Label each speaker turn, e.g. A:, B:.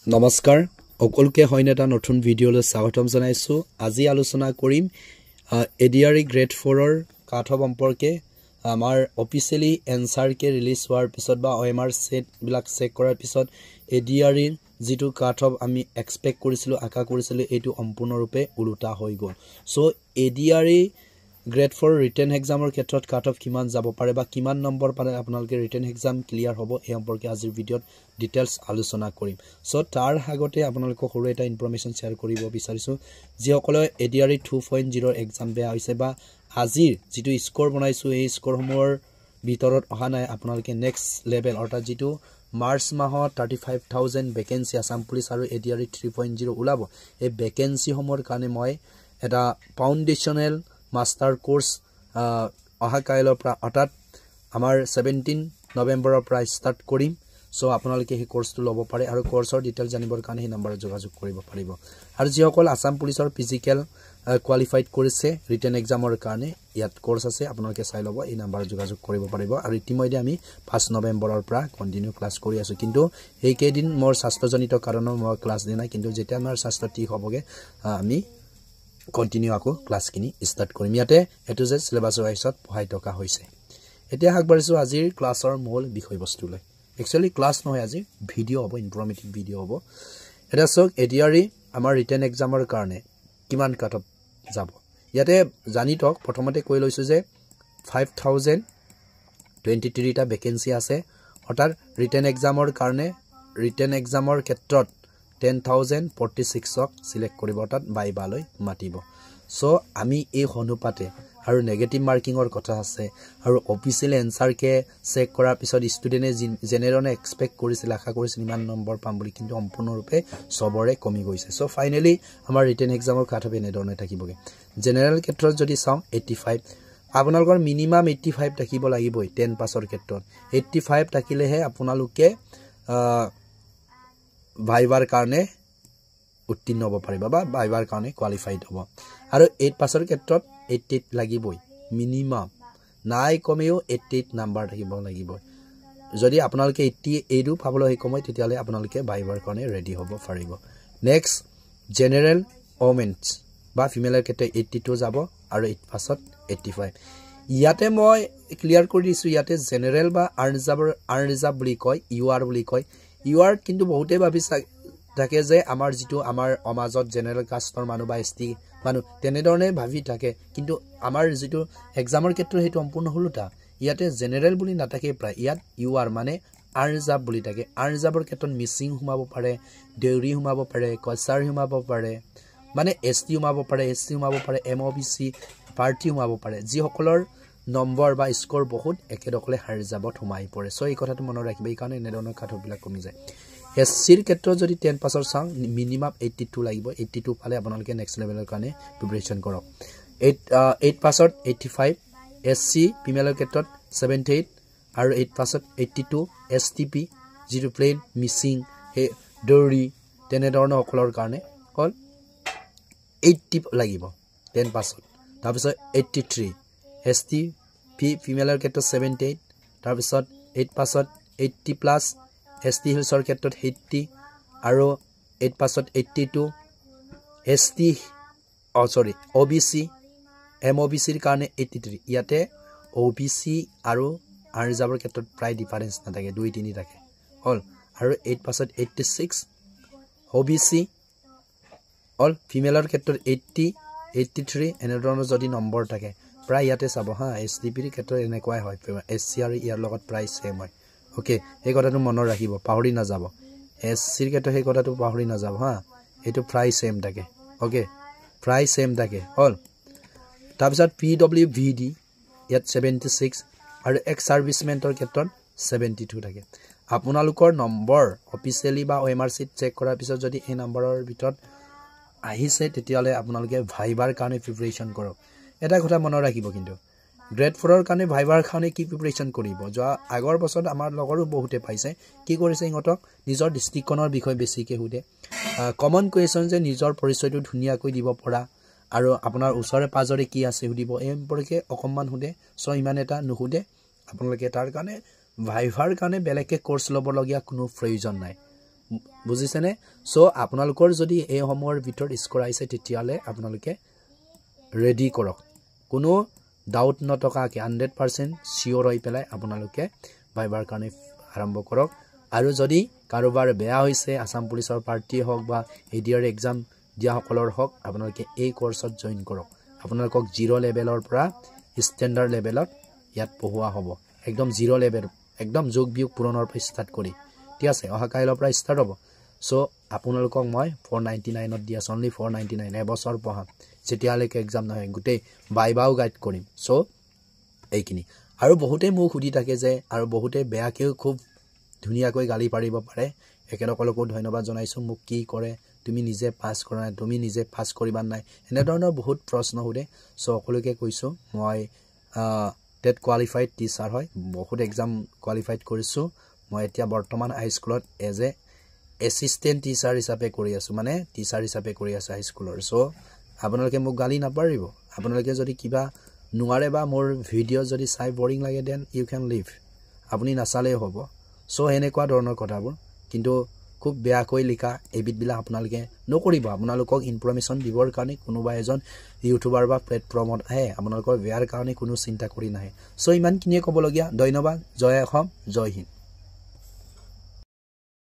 A: নমস্কাৰ অকলকে হয়নে এটা নতুন ভিডিঅ'লৈ স্বাগতম জনাইছো আজি আলোচনা কৰিম এডিআৰই গ্ৰেড 4 ৰ কাট অফ সম্পৰ্কে আমাৰ অফিচিয়ালি এনসাৰ কে ৰিলিজ হোৱাৰ পিছত বা OMR সেট বিলাক চেক কৰাৰ পিছত এডিআৰই যেটো কাট অফ আমি এক্সপেক্ট কৰিছিলো আশা কৰিছিলো এটো সম্পূৰ্ণৰূপে উলটা হৈ গল সো এডিআৰই গ্ৰেড 4 ৰিটেন এক্সামৰ ক্ষেত্ৰত কাট অফ কিমান যাব পাৰে বা কিমান নম্বৰ পালে আপোনালোকে ৰিটেন এক্সাম ক্লিয়াৰ হ'ব এই সম্পৰ্কে আজিৰ ভিডিঅ'ত ডিটেইলছ আলোচনা কৰিম সো তাৰ আগতে আপোনালোকক সৰু এটা ইনফৰমেশন শেয়াৰ কৰিব বিচাৰিছো যিসকলে এডিআৰই 2.0 এক্সাম বেয়া হৈছে বা আজিৰ যেটো স্কোৰ বনাইছো এই স্কোৰসমূহৰ ভিতৰত অহা নাই আপোনালোকে নেক্সট লেভেল অৰ্থাৎ যেটো মাৰ্চ মাহত 35000 ভ্যাকেন্সি আসাম পুলিশ আৰু এডিআৰই 3.0 ওলাব এই ভ্যাকেন্সি সমূহৰ কাৰণে মই এটা ফাউন্ডেশনাল মাস্টাৰ কোৰ্স অহা কাইলৰ পৰা অৰ্থাৎ আমাৰ 17 নৱেম্বৰৰ পৰা ষ্টাৰ্ট কৰিম সো আপোনালোকে এই কোৰ্সটো ল'ব পাৰে আৰু কোৰ্সৰ ডিটেইল জানিবৰ কাৰণে এই নম্বৰত যোগাযোগ কৰিব পাৰিব আৰু যিসকল আসাম পুলিচৰ ফিজিক্যাল কোৱালিফাইড কৰিছে ৰিটেন এক্সামৰ কাৰণে ইয়াত কোৰ্স আছে আপোনালোকে চাই ল'ব এই নম্বৰত যোগাযোগ কৰিব পাৰিব আৰু ইতিমধ্যে আমি 5 নৱেম্বৰৰ পৰা কন্টিনিউ ক্লাস কৰি আছো কিন্তু এই কেইদিন মোৰ স্বাস্থ্যজনিত কাৰণত মই ক্লাস দিয়া নাই কিন্তু যেতিয়া আমাৰ স্বাস্থ্য ঠিক হ'বগে আমি কন্টিনিউ আকৌ ক্লাস কিনি স্টাৰ্ট কৰিম ইয়াতে এটো যে সিলেবাস ওয়াইজত পঢ়াই থকা হৈছে এতিয়া আগবাঢ়িছো আজিৰ ক্লাসৰ মূল বিষয়বস্তুলৈ Actually class নহয় আজি ভিডিও হ'ব ইনফৰমেটিভ ভিডিও হ'ব এটা সক এডিআৰই আমাৰ ৰিটেন এক্সামৰ কাৰণে কিমান কাট অফ যাব ইয়াতে জানি তক প্ৰথমতে কৈ লৈছো যে 5023 টা ভ্যাকেন্সি আছে অৰ্থাৎ ৰিটেন এক্সামৰ কাৰণে ৰিটেন এক্সামৰ ক্ষেত্ৰত 10046 ক সিলেক্ট কৰিব অৰ্থাৎ বাইবালৈ মাতিব সো আমি এই অনুপাতে আৰু নেগেটিভ মাৰ্কিংৰ কথা আছে আৰু অফিচিয়াল এনসাৰ কে চেক কৰাৰ পিছত ষ্টুডেন্টে জেনেৰনে এক্সপেক্ট কৰিছিল আশা কৰিছিল ইমান নম্বৰ পাম বুলি কিন্তু সম্পূৰ্ণৰূপে সবৰে কমি গৈছে সো ফাইনালি আমাৰ ৰিটেন এক্সামৰ কাট অফ এনেধৰণে থাকিবগে জেনেৰেল ক্ষেত্ৰত যদি চাও 85 আপোনালোকৰ মিনিমাম 85 থাকিব লাগিবই 10 পাছৰ ক্ষেত্ৰত 85 থাকিলেহে আপোনালোকে ভাইভাৰ কাৰণে উত্তীৰ্ণ হ'ব পাৰিব বা ভাইভাৰ কাৰণে কোৱালিফাইড হ'ব আৰু 8 পাছৰ ক্ষেত্ৰত 88 লাগিবই মিনিমাম নাই কমেও 88 নাম্বাৰ থাকিব লাগিব যদি আপোনালোকে 80 এডু পাবলৈ সময় তেতিয়ালে আপোনালোকে ভাইভাৰ কাৰণে ৰেডি হ'ব পাৰিব নেক্সট জেনাৰেল ওমেন্স বা ফিমেলৰ ক্ষেত্ৰত 82 যাব আৰু 8 পাছত 85 ইয়াতে মই ক্লিয়াৰ কৰি দিছো ইয়াতে জেনাৰেল বা আনৰিজাৰ্ভ বুলি কয় ইউআৰ বুলি কয় ইউআৰ কিন্তু বহুতে ভাবিছা থাকে যে আমাৰ যেটো আমাৰ সমাজত জেনাৰেল কাষ্টৰ মানুহ বা এসটি মানুহ তেনেধৰণে ভাবি থাকে কিন্তু আমাৰ যেটো এক্সামৰ ক্ষেত্ৰত হেতু সম্পূৰ্ণ হলুটা ইয়াতে জেনাৰেল বুলি নাথাকে প্ৰায় ইয়াত ইউআৰ মানে আনৰিজাৰ্ভ বুলি থাকে আনৰিজাৰ্ভৰ ক্ষেত্ৰত মিসিং হুমাব পাৰে দেউৰি হুমাব পাৰে কচাৰ হুমাব পাৰে মানে এসটি হুমাব পাৰে এসসি হুমাব পাৰে এমওবিসি পাৰ্টি হুমাব পাৰে যি সকলৰ নম্বৰ বা স্কোৰ বহুত একেদকলে হাৰিজাবত হুমাই পৰে সো এই কথাটো মনত ৰাখিব এই কাৰণে এনেধৰণৰ কাটবিলাক কমি যায় এসসিৰ ক্ষেত্ৰত যদি 10 পাছৰ চাও মিনিমাম 82 লাগিব 82 পালে আপোনালোকে নেক্সট লেভেলৰ কাৰণে প্ৰিপাৰেচন কৰক 8 পাছৰ 85 এসসি ফিমেলৰ ক্ষেত্ৰত 78 আৰু 8 পাছৰ 82 এসটিপি যেটো প্লেন মিসিং হে দৰি তেনেধৰণৰ অকলৰ কাৰণে কল 80 লাগিব 10 পাছৰ তাৰ পিছত 83 এসটি ফিমেলৰ ক্ষেত্ৰত 78 তাৰ পিছত 8 পাছৰ 80 প্লাস এসটি হিলছৰ ক্ষেত্ৰত 80 আৰু 8 পাছত 82 এসটি ওবিসি এমওবিসিৰ কাৰণে 83 ইয়াতে ওবিসি আৰু আনৰিজাৰ্ভৰ ক্ষেত্ৰত প্ৰায় ডিফাৰেন্স নাথাকে 2-3 থাকে হল আৰু 8 পাছত 86 ওবিসি অল ফিমেলৰ ক্ষেত্ৰত 80 83 এনেধৰণৰ যদি নম্বৰ থাকে প্ৰায় ইয়াতে চাব হা এসটিপিৰ ক্ষেত্ৰত এনেকুৱাই হয় এসসি আৰু ইয়াৰ লগত প্ৰায় সেম হয় ওকে এই কথাটো মনত ৰাখিব পাহৰি না যাব এসসিৰ ক্ষেত্ৰত এই কথাটো পাহৰি না যাব হা এটো প্ৰায় সেম থাকে ওকে প্ৰায় সেম থাকে হল তাৰ পিছত পিডব্লিউভিডি ইয়াত 76 আৰু এক্স সাৰ্ভিসমেন্টৰ ক্ষেত্ৰত 72 থাকে আপোনালোকৰ নম্বৰ অফিচিয়ালি বা OMR সিট চেক কৰাৰ পিছত যদি এই নম্বৰৰ ভিতৰত আহিছে তেতিয়ালে আপোনালোকে ভাইভাৰ কাৰণে প্ৰিপাৰেচন কৰক এটা কথা মনত ৰাখিব কিন্তু গ্ৰেড 4 ৰ কাৰণে ভাইভাৰ কাৰণে কি প্ৰিপাৰেচন কৰিব যোৱা আগৰ বছৰত আমাৰ লগৰো বহুতে পাইছে কি কৰিছে ইহঁতক নিজৰ ডিস্ট্ৰিক্টনৰ বিষয় বেছিকে হুদে কমন কোৱেশ্চন যে নিজৰ পৰিচয়টো ধুনিয়াকৈ দিব পৰা আৰু আপোনাৰ ওচৰে পাজৰে কি আছে হুদিব এই সম্পৰ্কে অকমান হুদে সো ইমান এটা নুহুদে আপোনালোকে তাৰ কাৰণে ভাইভাৰ কাৰণে বেলেগকে কোৰ্স ল'ব লগিয়া কোনো প্ৰয়োজন নাই বুজিছেনে সো আপোনালোকৰ যদি এই সময়ৰ ভিতৰত স্কোৰ আহিছে তেতিয়ালে আপোনালোকে ৰেডি কৰক কোনো ডাউট নথকাকে 100% চিয়ৰ হৈ পেলাই আপোনালোকে ভাইবাৰ কাৰণে আৰম্ভ কৰক আৰু যদি কাৰোবাৰ বেয়া হৈছে আসাম পুলিচৰ পাৰ্টি হওক বা এডিআৰ এক্সাম দিয়া সকলৰ হওক আপোনালোকে এই কোৰ্সত জয়েন কৰক আপোনালোকক 0 লেভেলৰ পৰা ষ্টেণ্ডাৰ্ড লেভেলত ইয়াত পঢ়ুৱা হ'ব একদম 0 লেভেল একদম যোগ বিয়োগ পূৰণৰ পৰা ষ্টাৰ্ট কৰি ঠিক আছে অহা কাইলৰ পৰা ষ্টাৰ্ট হ'ব সো আপোনালোকক মই 499 ত দিয়া অনলি 499 এবছৰ পঢ়াম যেতিয়ালৈকে এক্সাম নহয় গোটেই বাইবাও গাইড কৰিম সো এইখিনি আৰু বহুতে মোক সুধি থাকে যে আৰু বহুতে বেয়াকেও খুব ধুনিয়াকৈ গালি পাৰিব পাৰে একেলকলকো ধন্যবাদ জনাইছো মোক কি কৰে তুমি নিজে পাস কৰা নাই তুমি নিজে পাস কৰিবা নাই এনে ধৰণৰ বহুত প্ৰশ্ন সুধে সো সকলোকে কৈছো মই টেট কোৱালিফাইড টিচাৰ হয় বহুত এক্সাম কোৱালিফাইড কৰিছো মই এতিয়া বৰ্তমান হাই স্কুলত এজ এ এসিস্টেন্ট টিচাৰ হিচাপে কৰি আছো মানে টিচাৰ হিচাপে কৰি আছো হাই স্কুলৰ সো আপোনালোকে মোক গালি নাপাৰিব আপোনালোকে যদি কিবা নোৱাৰে বা মোৰ ভিডিও যদি চাই বৰিং লাগে দেন ইউ ক্যান লিভ আপুনি নাচালেও হ'ব সো এনেকুৱা ধৰণৰ কথাবোৰ কিন্তু খুব বেয়াকৈ লিখা এবিটবিলা আপোনালোকে নকৰিব আপোনালোকক ইনফৰমেশন দিবৰ কাৰণে কোনোবা এজন ইউটিউবাৰ বা প্লেটফৰ্মত আহে আপোনালোকৰ বেয়াৰ কাৰণে কোনো চিন্তা কৰি নাহে সো ইমানখিনিয়ে ক'বলগীয়া ধন্যবাদ জয় অসম জয় হিন্দ